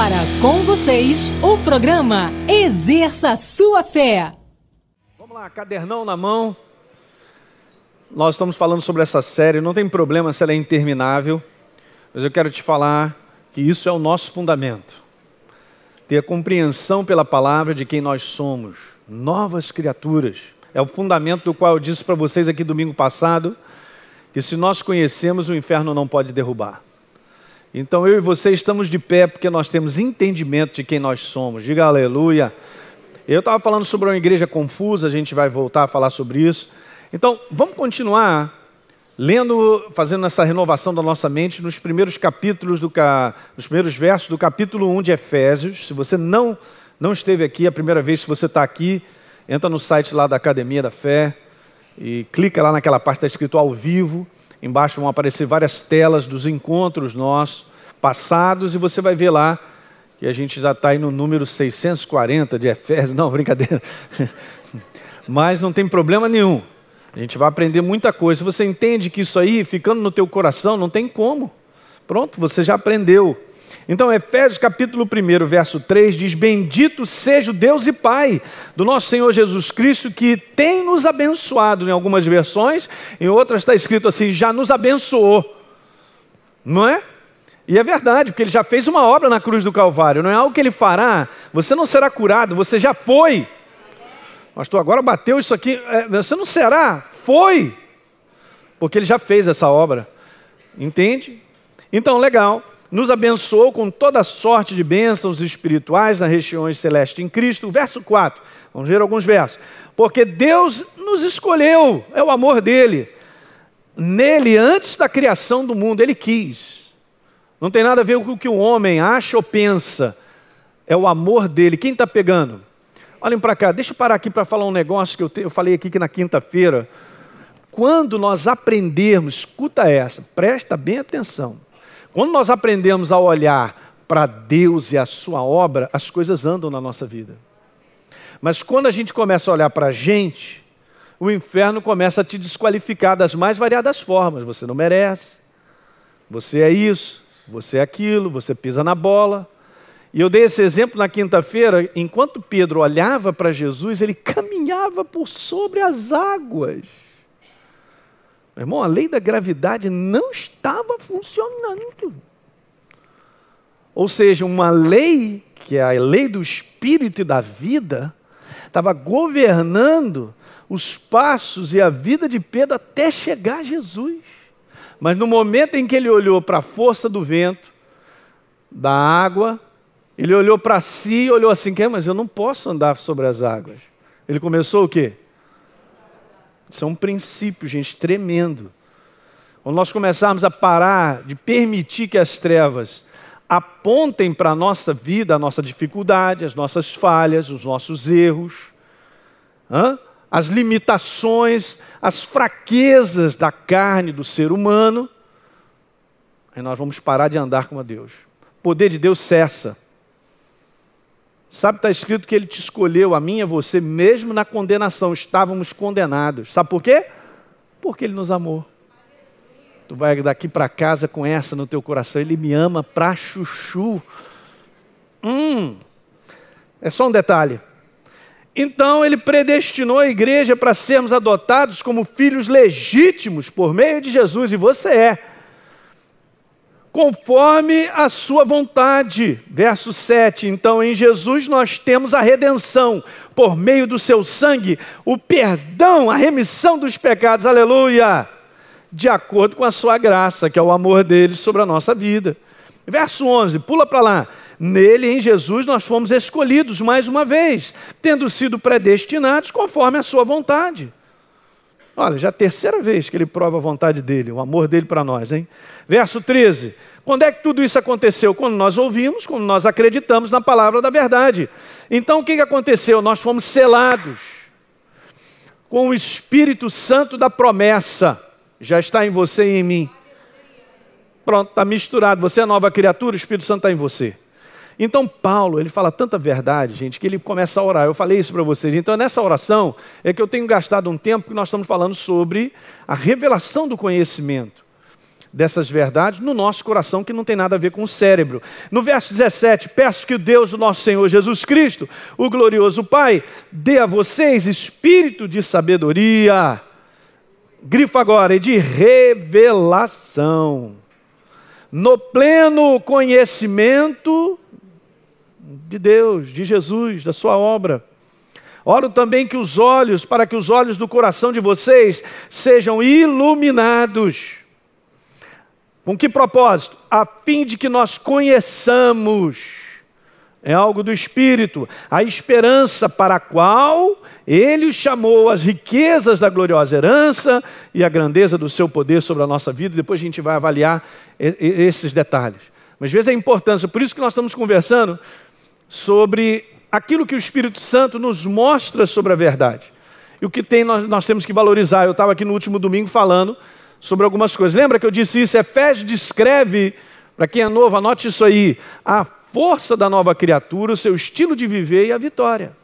Agora, com vocês, o programa Exerça Sua Fé. Vamos lá, cadernão na mão. Nós estamos falando sobre essa série, não tem problema se ela é interminável, mas eu quero te falar que isso é o nosso fundamento. Ter a compreensão pela palavra de quem nós somos, novas criaturas. É o fundamento do qual eu disse para vocês aqui domingo passado, que se nós conhecemos, o inferno não pode derrubar. Então eu e você estamos de pé porque nós temos entendimento de quem nós somos. Diga aleluia. Eu estava falando sobre uma igreja confusa, a gente vai voltar a falar sobre isso. Então vamos continuar lendo, fazendo essa renovação da nossa mente nos primeiros capítulos, nos primeiros versos do capítulo 1 de Efésios. Se você não esteve aqui, a primeira vez que você está aqui, entra no site lá da Academia da Fé e clica lá naquela parte que está escrito ao vivo. Embaixo vão aparecer várias telas dos encontros nossos passados e você vai ver lá que a gente já está aí no número 640 de Efésios. Não, brincadeira. Mas não tem problema nenhum. A gente vai aprender muita coisa. Se você entende que isso aí, ficando no teu coração, não tem como. Pronto, você já aprendeu. Então, Efésios capítulo 1, verso 3, diz: Bendito seja o Deus e Pai do nosso Senhor Jesus Cristo, que tem nos abençoado, em algumas versões, em outras está escrito assim, já nos abençoou. Não é? E é verdade, porque Ele já fez uma obra na cruz do Calvário, não é algo que Ele fará, você não será curado, você já foi. Pastor, agora bateu isso aqui, você não será, foi, porque Ele já fez essa obra, entende? Então, legal. Nos abençoou com toda sorte de bênçãos espirituais nas regiões celestes em Cristo. Verso 4, vamos ver alguns versos. Porque Deus nos escolheu, é o amor dele. Nele, antes da criação do mundo, Ele quis. Não tem nada a ver com o que o homem acha ou pensa. É o amor dele. Quem está pegando? Olhem para cá, deixa eu parar aqui para falar um negócio que eu falei aqui que na quinta-feira. Quando nós aprendermos, escuta essa, presta bem atenção. Quando nós aprendemos a olhar para Deus e a sua obra, as coisas andam na nossa vida. Mas quando a gente começa a olhar para a gente, o inferno começa a te desqualificar das mais variadas formas. Você não merece, você é isso, você é aquilo, você pisa na bola. E eu dei esse exemplo na quinta-feira, enquanto Pedro olhava para Jesus, ele caminhava por sobre as águas. Meu irmão, a lei da gravidade não estava funcionando. Ou seja, uma lei, que é a lei do espírito e da vida, estava governando os passos e a vida de Pedro até chegar a Jesus. Mas no momento em que ele olhou para a força do vento, da água, ele olhou para si e olhou assim, mas eu não posso andar sobre as águas. Ele começou o quê? Isso é um princípio, gente, tremendo. Quando nós começarmos a parar de permitir que as trevas apontem para a nossa vida, a nossa dificuldade, as nossas falhas, os nossos erros, as limitações, as fraquezas da carne do ser humano, aí nós vamos parar de andar com a Deus. O poder de Deus cessa. Sabe, está escrito que Ele te escolheu, a mim e a você, mesmo na condenação, estávamos condenados. Sabe por quê? Porque Ele nos amou. Tu vai daqui para casa com essa no teu coração, Ele me ama pra chuchu. É só um detalhe. Então Ele predestinou a igreja para sermos adotados como filhos legítimos por meio de Jesus, e você é. Conforme a sua vontade. Verso 7, então em Jesus nós temos a redenção, por meio do seu sangue, o perdão, a remissão dos pecados, aleluia, de acordo com a sua graça, que é o amor dele sobre a nossa vida. Verso 11, pula para lá. Nele, em Jesus, nós fomos escolhidos mais uma vez, tendo sido predestinados conforme a sua vontade. Olha, já é a terceira vez que ele prova a vontade dele, o amor dele para nós, hein? Verso 13. Quando é que tudo isso aconteceu? Quando nós ouvimos, quando nós acreditamos na palavra da verdade. Então o que aconteceu? Nós fomos selados com o Espírito Santo da promessa. Já está em você e em mim. Pronto, está misturado. Você é nova criatura, o Espírito Santo está em você. Então Paulo, ele fala tanta verdade, gente, que ele começa a orar. Eu falei isso para vocês. Então nessa oração é que eu tenho gastado um tempo que nós estamos falando sobre a revelação do conhecimento. dessas verdades no nosso coração, que não tem nada a ver com o cérebro. No verso 17, peço que o Deus do nosso Senhor Jesus Cristo, o glorioso Pai, dê a vocês espírito de sabedoria, grifo agora, e de revelação, no pleno conhecimento de Deus, de Jesus, da sua obra. Oro também que os olhos, para que os olhos do coração de vocês sejam iluminados. Com que propósito? A fim de que nós conheçamos, é algo do Espírito, a esperança para a qual Ele os chamou, as riquezas da gloriosa herança e a grandeza do seu poder sobre a nossa vida. Depois a gente vai avaliar esses detalhes. Mas às vezes a importância, por isso que nós estamos conversando sobre aquilo que o Espírito Santo nos mostra sobre a verdade. E o que tem nós temos que valorizar. Eu estava aqui no último domingo falando sobre algumas coisas. Lembra que eu disse isso? Efésios descreve, para quem é novo, anote isso aí, a força da nova criatura, o seu estilo de viver e a vitória.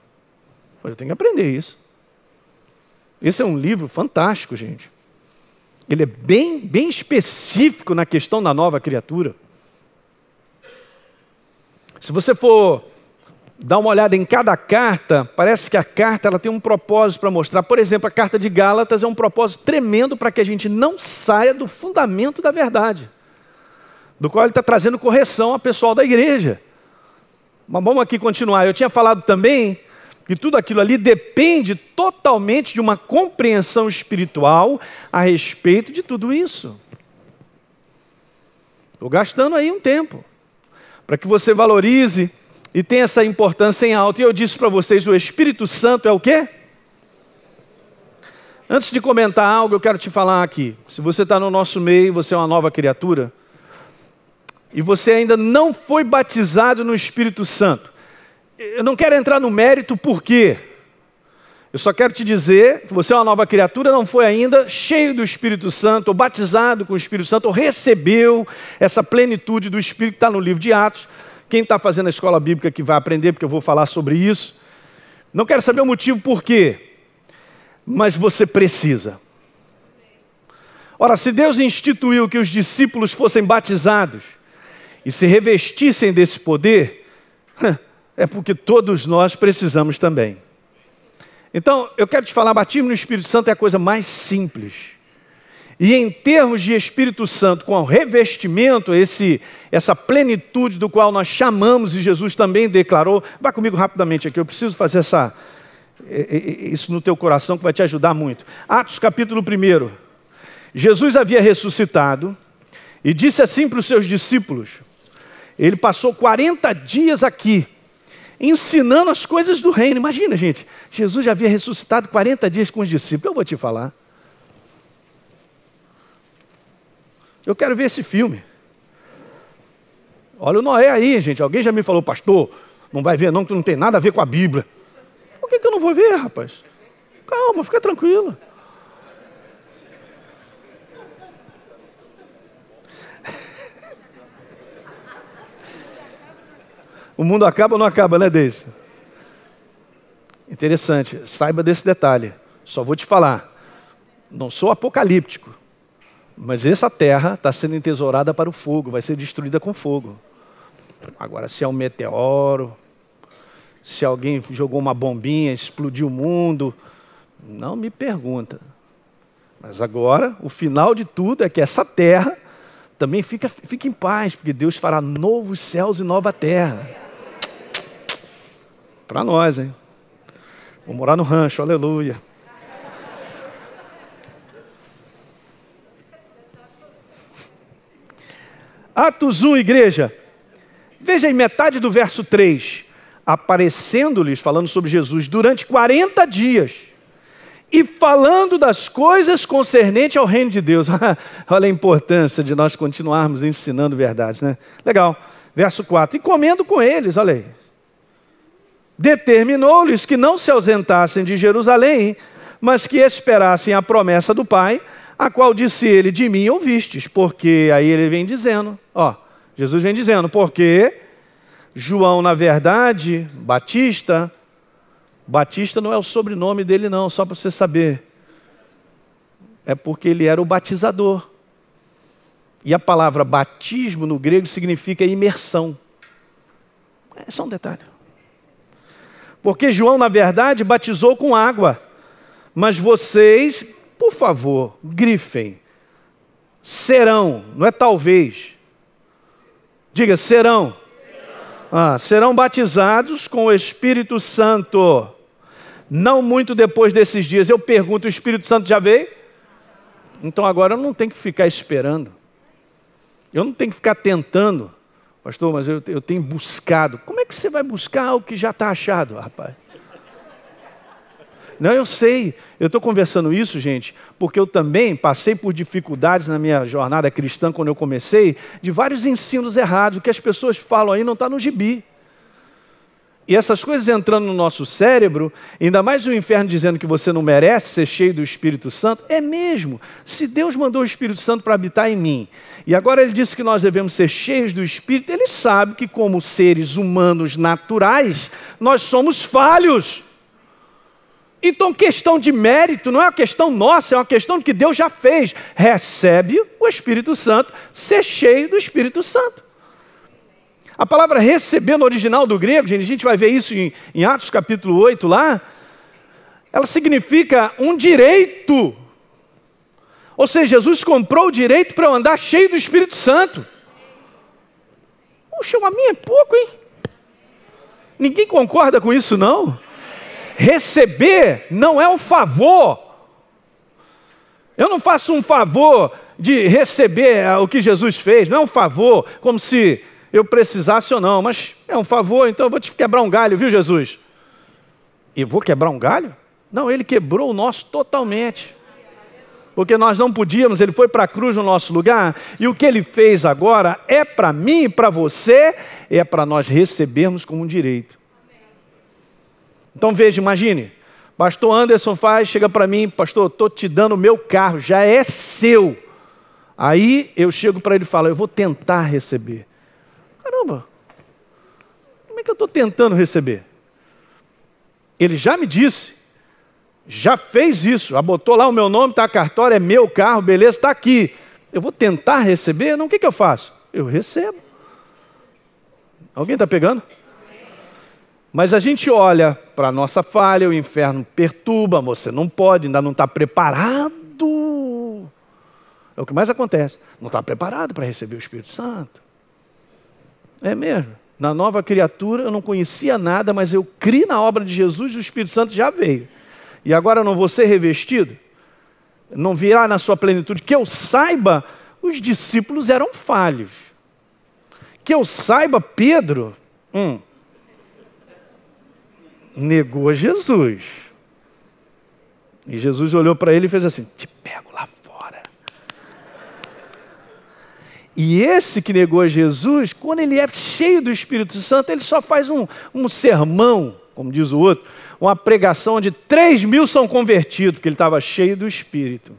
Eu tenho que aprender isso. Esse é um livro fantástico, gente. Ele é bem específico na questão da nova criatura. Se você for dar uma olhada em cada carta, parece que a carta ela tem um propósito para mostrar. Por exemplo, a carta de Gálatas é um propósito tremendo para que a gente não saia do fundamento da verdade, do qual ele está trazendo correção ao pessoal da igreja. Mas vamos aqui continuar. Eu tinha falado também que tudo aquilo ali depende totalmente de uma compreensão espiritual a respeito de tudo isso. Estou gastando aí um tempo para que você valorize e tenha essa importância em alto. E eu disse para vocês, o Espírito Santo é o quê? Antes de comentar algo, eu quero te falar aqui. Se você está no nosso meio, você é uma nova criatura, e você ainda não foi batizado no Espírito Santo, eu não quero entrar no mérito por quê. Eu só quero te dizer que você é uma nova criatura, não foi ainda cheio do Espírito Santo, ou batizado com o Espírito Santo, ou recebeu essa plenitude do Espírito que está no livro de Atos. Quem está fazendo a escola bíblica que vai aprender, porque eu vou falar sobre isso. Não quero saber o motivo por quê, mas você precisa. Ora, se Deus instituiu que os discípulos fossem batizados e se revestissem desse poder, é porque todos nós precisamos também. Então, eu quero te falar, batismo no Espírito Santo é a coisa mais simples. E em termos de Espírito Santo, com o revestimento, essa plenitude do qual nós chamamos, e Jesus também declarou, vá comigo rapidamente aqui, eu preciso fazer isso no teu coração que vai te ajudar muito. Atos capítulo 1. Jesus havia ressuscitado e disse assim para os seus discípulos, ele passou 40 dias aqui, ensinando as coisas do reino. Imagina, gente, Jesus já havia ressuscitado 40 dias com os discípulos. Eu vou te falar. Eu quero ver esse filme. Olha o Noé aí, gente. Alguém já me falou, pastor, não vai ver não, que não tem nada a ver com a Bíblia. Por que eu não vou ver, rapaz? Calma, fica tranquilo. O mundo acaba ou não acaba, né, Deise? Interessante, saiba desse detalhe. Só vou te falar, não sou apocalíptico, mas essa terra está sendo entesourada para o fogo, vai ser destruída com fogo. Agora, se é um meteoro, se alguém jogou uma bombinha, explodiu o mundo, não me pergunta. Mas agora, o final de tudo é que essa terra também fica em paz, porque Deus fará novos céus e nova terra. Para nós, hein? Vou morar no rancho, aleluia. Atos 1, igreja. Veja aí metade do verso 3. Aparecendo-lhes, falando sobre Jesus, durante 40 dias. E falando das coisas concernentes ao reino de Deus. Olha a importância de nós continuarmos ensinando verdades, né? Legal. Verso 4. E comendo com eles, olha aí. Determinou-lhes que não se ausentassem de Jerusalém, mas que esperassem a promessa do Pai, a qual disse ele, de mim ouvistes, porque aí ele vem dizendo, Jesus vem dizendo, porque João, na verdade, Batista não é o sobrenome dele não, só para você saber, é porque ele era o batizador. E a palavra batismo no grego significa imersão. É só um detalhe. Porque João, na verdade, batizou com água. Mas vocês, por favor, grifem. Serão, não é talvez. Diga, serão. Serão batizados com o Espírito Santo. Não muito depois desses dias. Eu pergunto, o Espírito Santo já veio? Então agora eu não tenho que ficar esperando. Eu não tenho que ficar tentando. Pastor, mas eu tenho buscado. Como é que você vai buscar o que já está achado, rapaz? Não, eu sei. Eu estou conversando isso, gente, porque eu também passei por dificuldades na minha jornada cristã, quando eu comecei, de vários ensinos errados. O que as pessoas falam aí não está no gibi. E essas coisas entrando no nosso cérebro, ainda mais o inferno dizendo que você não merece ser cheio do Espírito Santo, é mesmo. Se Deus mandou o Espírito Santo para habitar em mim, e agora Ele disse que nós devemos ser cheios do Espírito, Ele sabe que como seres humanos naturais, nós somos falhos. Então questão de mérito não é uma questão nossa, é uma questão que Deus já fez. Recebe o Espírito Santo, ser cheio do Espírito Santo. A palavra receber no original do grego, gente, a gente vai ver isso em Atos capítulo 8 lá, ela significa um direito. Ou seja, Jesus comprou o direito para eu andar cheio do Espírito Santo. Puxa, a minha é pouco, hein? Ninguém concorda com isso, não? Receber não é um favor. Eu não faço um favor de receber o que Jesus fez, não é um favor, como se eu precisasse ou não, mas é um favor, então eu vou te quebrar um galho, viu, Jesus? E vou quebrar um galho? Não, Ele quebrou o nosso totalmente. Porque nós não podíamos, Ele foi para a cruz no nosso lugar, e o que Ele fez agora é para mim e para você, é para nós recebermos como um direito. Então veja, imagine, pastor Anderson chega para mim, pastor, estou te dando o meu carro, já é seu. Aí eu chego para ele e falo, eu vou tentar receber. Caramba, como é que eu estou tentando receber? Ele já me disse, já fez isso, botou lá o meu nome, está a cartória, é meu carro, beleza, está aqui. Eu vou tentar receber? Não, o que eu faço? Eu recebo. Alguém está pegando? Mas a gente olha para a nossa falha, o inferno perturba, você não pode, ainda não está preparado. É o que mais acontece, não está preparado para receber o Espírito Santo. É mesmo. Na nova criatura eu não conhecia nada, mas eu criei na obra de Jesus e o Espírito Santo já veio. E agora eu não vou ser revestido? Não virá na sua plenitude? Que eu saiba, os discípulos eram falhos. Que eu saiba, Pedro negou Jesus. E Jesus olhou para ele e fez assim, te pego lá fora. E esse que negou Jesus, quando ele é cheio do Espírito Santo, ele só faz um sermão, como diz o outro, uma pregação onde 3.000 são convertidos, porque ele estava cheio do Espírito.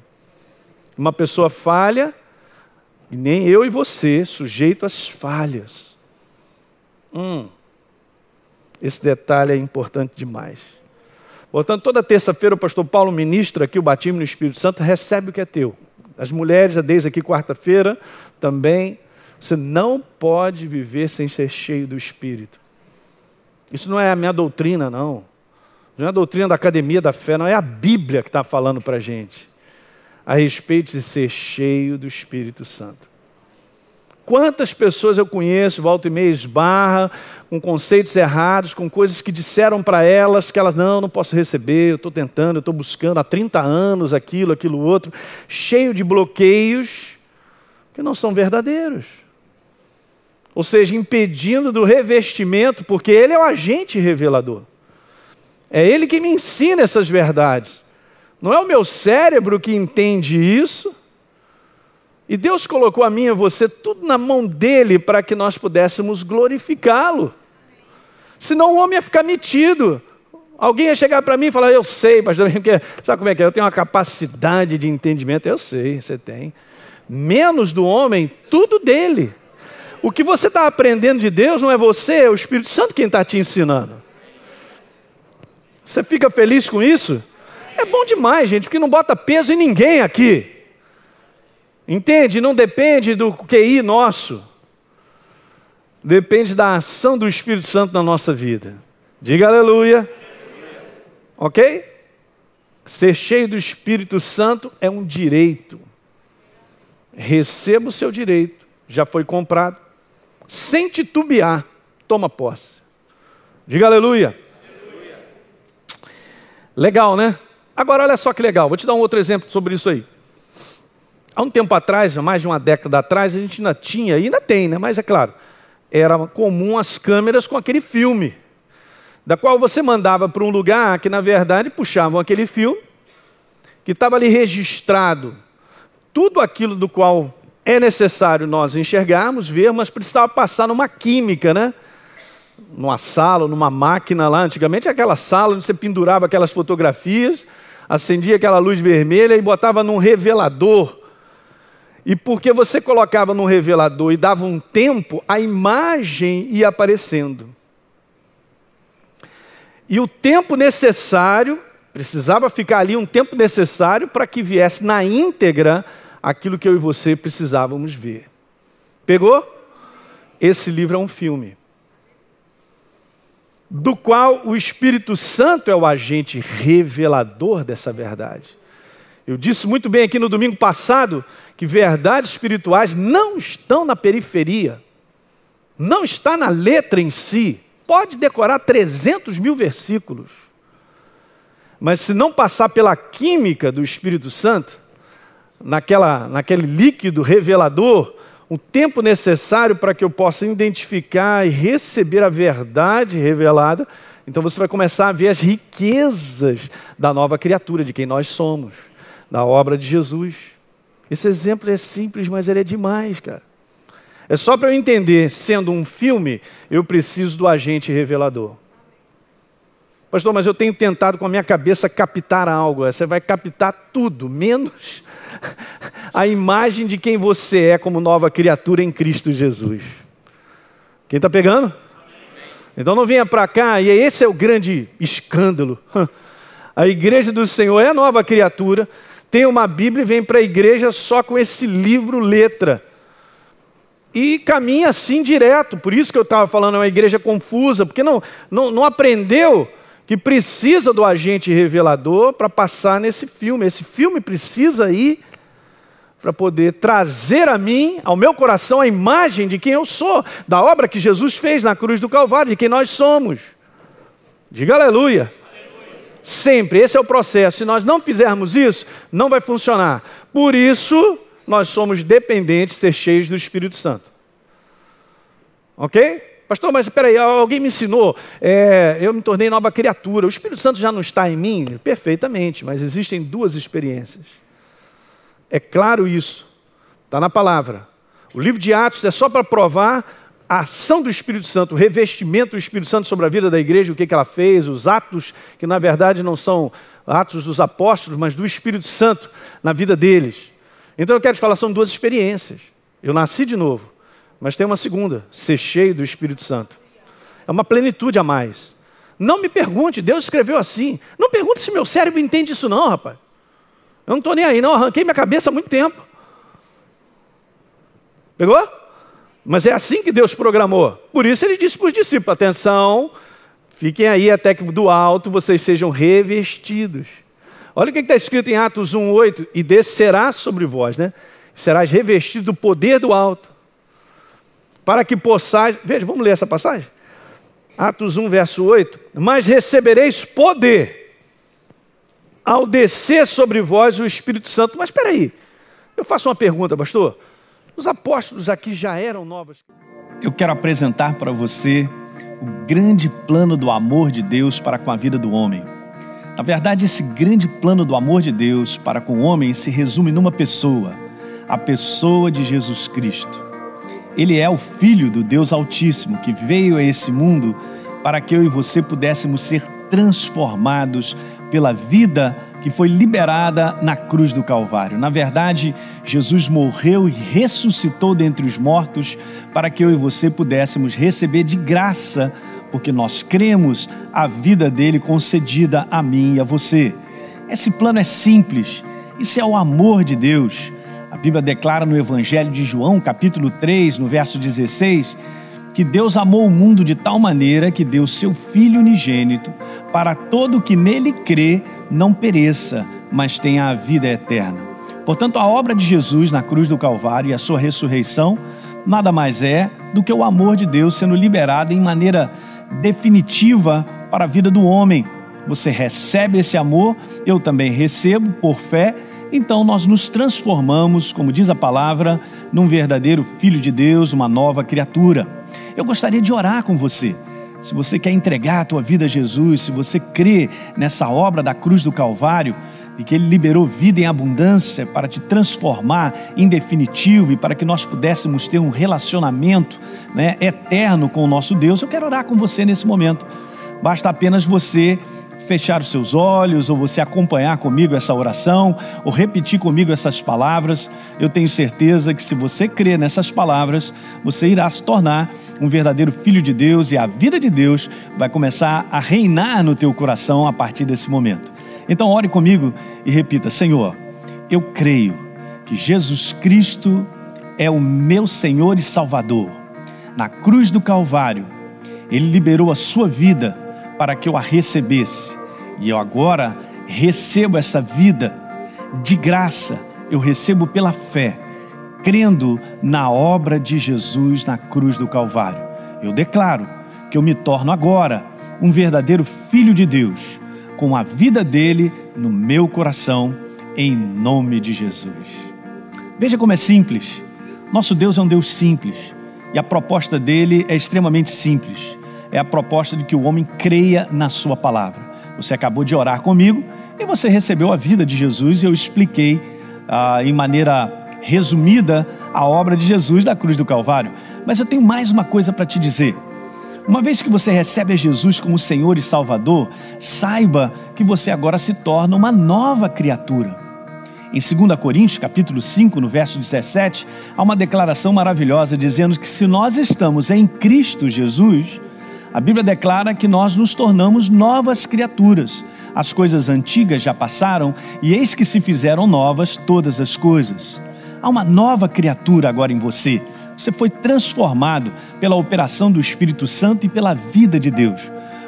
Uma pessoa falha, e nem eu e você, sujeito às falhas. Esse detalhe é importante demais. Portanto, toda terça-feira o pastor Paulo ministra aqui o batismo no Espírito Santo, recebe o que é teu. As mulheres, desde aqui quarta-feira, também, você não pode viver sem ser cheio do Espírito. Isso não é a minha doutrina, não. Não é a doutrina da academia da fé, não. É a Bíblia que está falando para a gente a respeito de ser cheio do Espírito Santo. Quantas pessoas eu conheço, volta e meia, esbarra, com conceitos errados, com coisas que disseram para elas que elas, não posso receber, eu estou tentando, eu estou buscando há 30 anos aquilo outro, cheio de bloqueios que não são verdadeiros. Ou seja, impedindo do revestimento, porque Ele é o agente revelador. É Ele que me ensina essas verdades. Não é o meu cérebro que entende isso. E Deus colocou a mim e a você tudo na mão dEle para que nós pudéssemos glorificá-lo. Senão o homem ia ficar metido. Alguém ia chegar para mim e falar, eu sei, pastor, porque, sabe como é que é? Eu tenho uma capacidade de entendimento. Eu sei, você tem. Menos do homem, tudo dele. O que você está aprendendo de Deus não é você, é o Espírito Santo quem está te ensinando. Você fica feliz com isso? É bom demais, gente, porque não bota peso em ninguém aqui. Entende? Não depende do QI nosso. Depende da ação do Espírito Santo na nossa vida. Diga aleluia. Ok? Ser cheio do Espírito Santo é um direito. Receba o seu direito. Já foi comprado. Sem titubear, toma posse. Diga aleluia. Legal, né? Agora olha só que legal. Vou te dar um outro exemplo sobre isso aí. Há um tempo atrás, mais de uma década atrás, a gente ainda tinha, e ainda tem, né? Mas é claro, era comum as câmeras com aquele filme, da qual você mandava para um lugar que, na verdade, puxavam aquele filme, que estava ali registrado tudo aquilo do qual é necessário nós enxergarmos, ver, mas precisava passar numa química, né? Numa sala, numa máquina lá. Antigamente aquela sala onde você pendurava aquelas fotografias, acendia aquela luz vermelha e botava num revelador. E porque você colocava no revelador e dava um tempo, a imagem ia aparecendo. E o tempo necessário, precisava ficar ali um tempo necessário para que viesse na íntegra aquilo que eu e você precisávamos ver. Pegou? Esse livro é um filme, do qual o Espírito Santo é o agente revelador dessa verdade. Eu disse muito bem aqui no domingo passado que verdades espirituais não estão na periferia, não está na letra em si. Pode decorar 300 mil versículos, mas se não passar pela química do Espírito Santo, naquele líquido revelador, o tempo necessário para que eu possa identificar e receber a verdade revelada, então você vai começar a ver as riquezas da nova criatura, de quem nós somos, da obra de Jesus. Esse exemplo é simples, mas ele é demais, cara. É só para eu entender, sendo um filme, eu preciso do agente revelador. Pastor, mas eu tenho tentado com a minha cabeça captar algo. Você vai captar tudo, menos a imagem de quem você é como nova criatura em Cristo Jesus. Quem está pegando? Então não venha para cá, e esse é o grande escândalo. A igreja do Senhor é a nova criatura, tem uma Bíblia e vem para a igreja só com esse livro letra. E caminha assim direto. Por isso que eu estava falando, é uma igreja confusa, porque não aprendeu que precisa do agente revelador para passar nesse filme. Esse filme precisa ir para poder trazer a mim, ao meu coração, a imagem de quem eu sou, da obra que Jesus fez na cruz do Calvário, de quem nós somos. Diga aleluia. Sempre, esse é o processo. Se nós não fizermos isso, não vai funcionar. Por isso, nós somos dependentes de ser cheios do Espírito Santo. Ok? Pastor, mas espera aí, alguém me ensinou, eu me tornei nova criatura, o Espírito Santo já não está em mim? Perfeitamente, mas existem duas experiências. É claro isso, está na palavra. O livro de Atos é só para provar a ação do Espírito Santo, o revestimento do Espírito Santo sobre a vida da igreja, o que ela fez, os atos, que na verdade não são atos dos apóstolos, mas do Espírito Santo na vida deles. Então eu quero te falar, são duas experiências. Eu nasci de novo, mas tem uma segunda, ser cheio do Espírito Santo. É uma plenitude a mais. Não me pergunte, Deus escreveu assim. Não pergunte se meu cérebro entende isso não, rapaz. Eu não estou nem aí não, arranquei minha cabeça há muito tempo. Pegou? Mas é assim que Deus programou. Por isso ele disse para os discípulos, atenção, fiquem aí até que do alto vocês sejam revestidos. Olha o que está escrito em Atos 1:8, e descerá sobre vós, né? Serás revestido do poder do alto, para que possais... Veja, vamos ler essa passagem? Atos 1, verso 8. Mas recebereis poder ao descer sobre vós o Espírito Santo. Mas espera aí, eu faço uma pergunta, pastor. Os apóstolos aqui já eram novos. Eu quero apresentar para você o grande plano do amor de Deus para com a vida do homem. Na verdade, esse grande plano do amor de Deus para com o homem se resume numa pessoa, a pessoa de Jesus Cristo. Ele é o Filho do Deus Altíssimo que veio a esse mundo para que eu e você pudéssemos ser transformados pela vida que foi liberada na cruz do Calvário. Na verdade, Jesus morreu e ressuscitou dentre os mortos para que eu e você pudéssemos receber de graça, porque nós cremos, a vida dele concedida a mim e a você. Esse plano é simples, isso é o amor de Deus. A Bíblia declara no Evangelho de João, capítulo 3, no verso 16, que Deus amou o mundo de tal maneira que deu seu Filho unigênito para todo que nele crê não pereça, mas tenha a vida eterna. Portanto, a obra de Jesus na cruz do Calvário e a sua ressurreição nada mais é do que o amor de Deus sendo liberado em maneira definitiva para a vida do homem. Você recebe esse amor, eu também recebo por fé. Então nós nos transformamos, como diz a palavra, num verdadeiro filho de Deus, uma nova criatura. Eu gostaria de orar com você. Se você quer entregar a tua vida a Jesus, se você crê nessa obra da cruz do Calvário e que Ele liberou vida em abundância para te transformar em definitivo e para que nós pudéssemos ter um relacionamento, eterno com o nosso Deus, eu quero orar com você nesse momento. Basta apenas você fechar os seus olhos, ou você acompanhar comigo essa oração, ou repetir comigo essas palavras. Eu tenho certeza que se você crer nessas palavras, você irá se tornar um verdadeiro filho de Deus e a vida de Deus vai começar a reinar no teu coração a partir desse momento. Então ore comigo e repita: Senhor, eu creio que Jesus Cristo é o meu Senhor e Salvador. Na cruz do Calvário, Ele liberou a sua vida para que eu a recebesse. E eu agora recebo essa vida de graça, eu recebo pela fé, crendo na obra de Jesus na cruz do Calvário. Eu declaro que eu me torno agora um verdadeiro filho de Deus, com a vida dele no meu coração, em nome de Jesus. Veja como é simples. Nosso Deus é um Deus simples, e a proposta dele é extremamente simples. É a proposta de que o homem creia na sua palavra. Você acabou de orar comigo e você recebeu a vida de Jesus, e eu expliquei em maneira resumida a obra de Jesus da cruz do Calvário. Mas eu tenho mais uma coisa para te dizer. Uma vez que você recebe a Jesus como Senhor e Salvador, saiba que você agora se torna uma nova criatura. Em 2 Coríntios, capítulo 5, no verso 17, há uma declaração maravilhosa dizendo que se nós estamos em Cristo Jesus, a Bíblia declara que nós nos tornamos novas criaturas. As coisas antigas já passaram e eis que se fizeram novas todas as coisas. Há uma nova criatura agora em você. Você foi transformado pela operação do Espírito Santo e pela vida de Deus.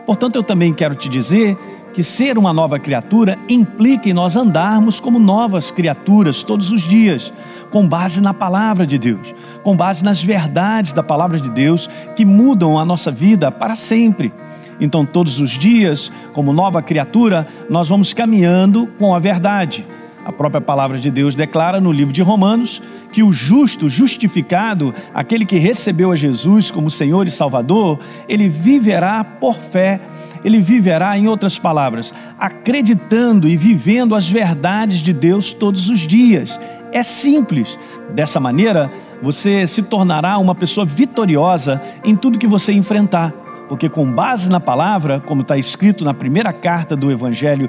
Portanto, eu também quero te dizer que ser uma nova criatura implica em nós andarmos como novas criaturas todos os dias, com base na palavra de Deus, com base nas verdades da palavra de Deus que mudam a nossa vida para sempre. Então, todos os dias, como nova criatura, nós vamos caminhando com a verdade. A própria palavra de Deus declara no livro de Romanos que o justo, justificado, aquele que recebeu a Jesus como Senhor e Salvador, ele viverá por fé. Ele viverá, em outras palavras, acreditando e vivendo as verdades de Deus todos os dias. É simples. Dessa maneira, você se tornará uma pessoa vitoriosa em tudo que você enfrentar. Porque com base na palavra, como está escrito na primeira carta do Evangelho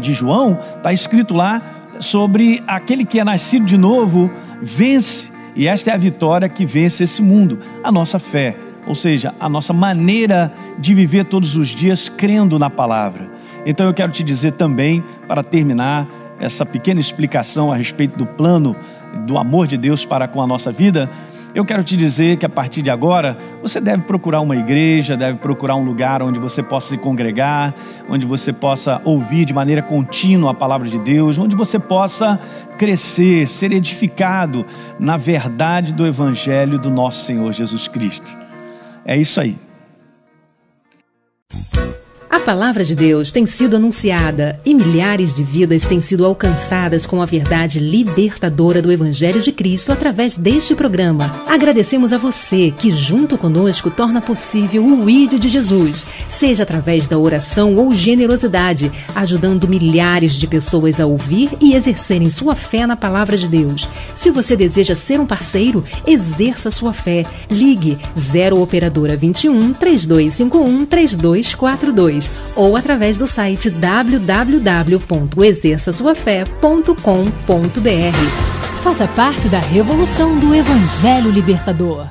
de João, está escrito lá sobre aquele que é nascido de novo, vence. E esta é a vitória que vence esse mundo, a nossa fé. Ou seja, a nossa maneira de viver todos os dias crendo na palavra. Então eu quero te dizer também, para terminar essa pequena explicação a respeito do plano do amor de Deus para com a nossa vida, eu quero te dizer que a partir de agora, você deve procurar uma igreja, deve procurar um lugar onde você possa se congregar, onde você possa ouvir de maneira contínua a palavra de Deus, onde você possa crescer, ser edificado na verdade do Evangelho do nosso Senhor Jesus Cristo. É isso aí. A palavra de Deus tem sido anunciada e milhares de vidas têm sido alcançadas com a verdade libertadora do Evangelho de Cristo através deste programa. Agradecemos a você que, junto conosco, torna possível o ID de Jesus, seja através da oração ou generosidade, ajudando milhares de pessoas a ouvir e exercerem sua fé na palavra de Deus. Se você deseja ser um parceiro, exerça sua fé. Ligue 0 Operadora 21 3251 3242 ou através do site www.exerçasuafé.com.br. Faça parte da revolução do Evangelho Libertador.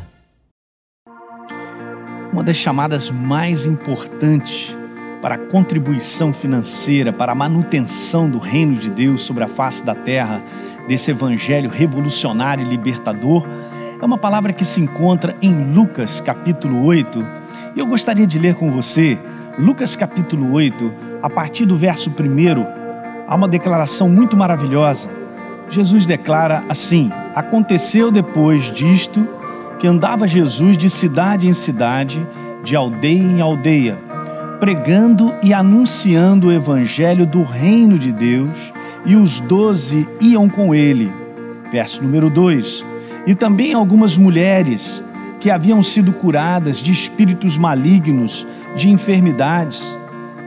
Uma das chamadas mais importantes para a contribuição financeira, para a manutenção do reino de Deus sobre a face da terra, desse evangelho revolucionário e libertador, é uma palavra que se encontra em Lucas capítulo 8. E eu gostaria de ler com você, Lucas capítulo 8, a partir do verso 1, há uma declaração muito maravilhosa. Jesus declara assim: aconteceu depois disto que andava Jesus de cidade em cidade, de aldeia em aldeia, pregando e anunciando o evangelho do reino de Deus, e os 12 iam com ele. Verso número 2. E também algumas mulheres que haviam sido curadas de espíritos malignos, de enfermidades.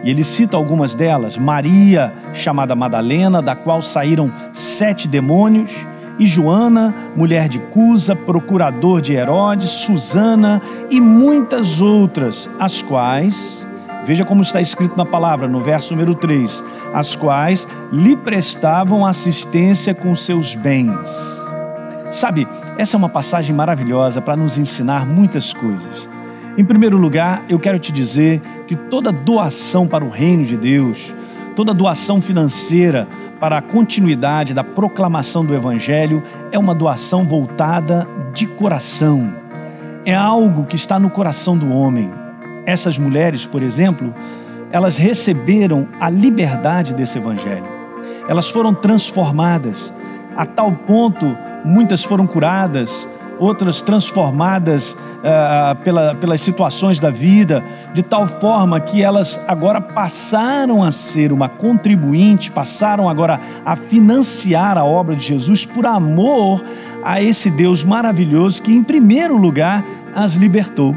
E ele cita algumas delas: Maria, chamada Madalena, da qual saíram 7 demônios, e Joana, mulher de Cusa, procurador de Herodes, Susana e muitas outras, as quais, veja como está escrito na palavra, no verso número 3, as quais lhe prestavam assistência com seus bens. Sabe, essa é uma passagem maravilhosa para nos ensinar muitas coisas. Em primeiro lugar, eu quero te dizer que toda doação para o reino de Deus, toda doação financeira para a continuidade da proclamação do evangelho é uma doação voltada de coração. É algo que está no coração do homem. Essas mulheres, por exemplo, elas receberam a liberdade desse evangelho. Elas foram transformadas a tal ponto, muitas foram curadas, outras transformadas pelas situações da vida, de tal forma que elas agora passaram a ser uma contribuinte, passaram agora a financiar a obra de Jesus por amor a esse Deus maravilhoso que, em primeiro lugar, as libertou.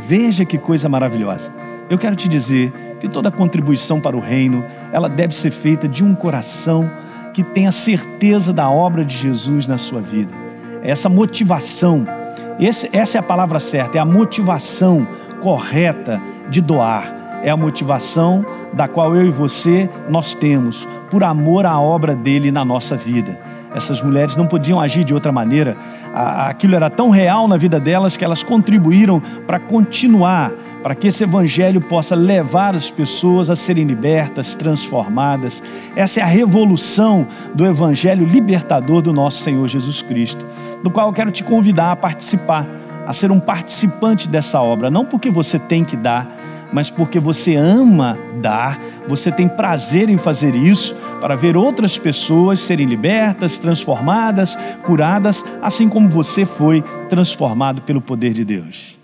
Veja que coisa maravilhosa. Eu quero te dizer que toda contribuição para o reino, ela deve ser feita de um coração que tenha certeza da obra de Jesus na sua vida. Essa motivação, essa é a palavra certa, é a motivação correta de doar. É a motivação da qual eu e você, nós temos, por amor à obra dele na nossa vida. Essas mulheres não podiam agir de outra maneira. Aquilo era tão real na vida delas que elas contribuíram para continuar, para que esse evangelho possa levar as pessoas a serem libertas, transformadas. Essa é a revolução do evangelho libertador do nosso Senhor Jesus Cristo, do qual eu quero te convidar a participar, a ser um participante dessa obra, não porque você tem que dar, mas porque você ama dar, você tem prazer em fazer isso, para ver outras pessoas serem libertas, transformadas, curadas, assim como você foi transformado pelo poder de Deus.